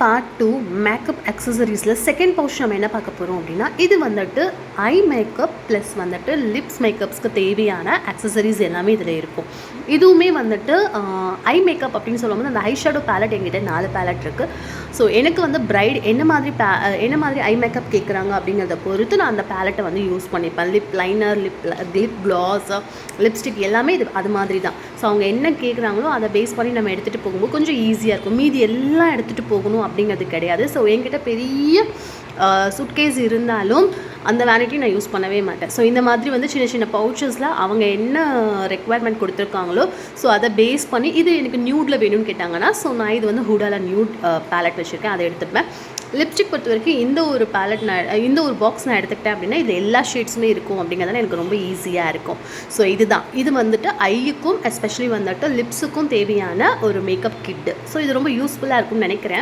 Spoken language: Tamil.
பார்ட் 2 மேக்கப் அக்சசரிஸில் செகண்ட் போர்ஷன் நம்ம என்ன பார்க்க போகிறோம் அப்படின்னா, இது வந்துட்டு ஐ மேக்கப் ப்ளஸ் வந்துட்டு லிப்ஸ் மேக்கப்ஸ்க்கு தேவையான அக்சசரிஸ் எல்லாமே இதில் இருக்கும். இதுவுமே வந்துட்டு ஐ மேக்கப் அப்படின்னு சொல்லும்போது அந்த ஐ ஷேடோ பேலட் என்கிட்ட 4 பேலட் இருக்குது. ஸோ எனக்கு வந்து பிரைட் என்ன மாதிரி ஐ மேக்கப் கேட்குறாங்க அப்படிங்கிறத பொறுத்து நான் அந்த பேலட்டை வந்து யூஸ் பண்ணிப்பேன். Lip liner, lip class, lipstick எல்லாமே இது அது மாதிரி தான். ஸோ அவங்க என்ன கேட்குறாங்களோ அதை பேஸ் பண்ணி நம்ம எடுத்துகிட்டு போகும்போது கொஞ்சம் ஈஸியாக இருக்கும். மீதி எல்லாம் எடுத்துகிட்டு போகணும் அப்படிங்கிறது கிடையாது. ஸோ என்கிட்ட பெரிய சூட்கேஸ் இருந்தாலும் அந்த வேனிட்டி நான் யூஸ் பண்ணவே மாட்டேன். ஸோ இந்த மாதிரி வந்து சின்ன சின்ன பவுச்சஸில் அவங்க என்ன ரெக்குவயர்மெண்ட் கொடுத்துருக்காங்களோ ஸோ அதை பேஸ் பண்ணி இது எனக்கு நியூடில் வேணும்னு கேட்டாங்கன்னா ஸோ நான் இது வந்து ஹூடால நியூட் பேலட் வச்சுருக்கேன், அதை எடுத்துப்பேன். லிப்ஸ்டிக் பொறுத்த வரைக்கும் இந்த ஒரு பேலட் இந்த ஒரு பாக்ஸ் நான் எடுத்துக்கிட்டேன் அப்படின்னா இது எல்லா ஷேட்ஸுமே இருக்கும் அப்படிங்கிறதுனால எனக்கு ரொம்ப ஈஸியாக இருக்கும். ஸோ இது வந்துட்டு ஐயுக்கும் எஸ்பெஷலி வந்துட்டு லிப்ஸுக்கும் தேவையான ஒரு மேக்கப் கிட்டு. ஸோ இது ரொம்ப யூஸ்ஃபுல்லாக இருக்கும்னு நினைக்கிறேன்.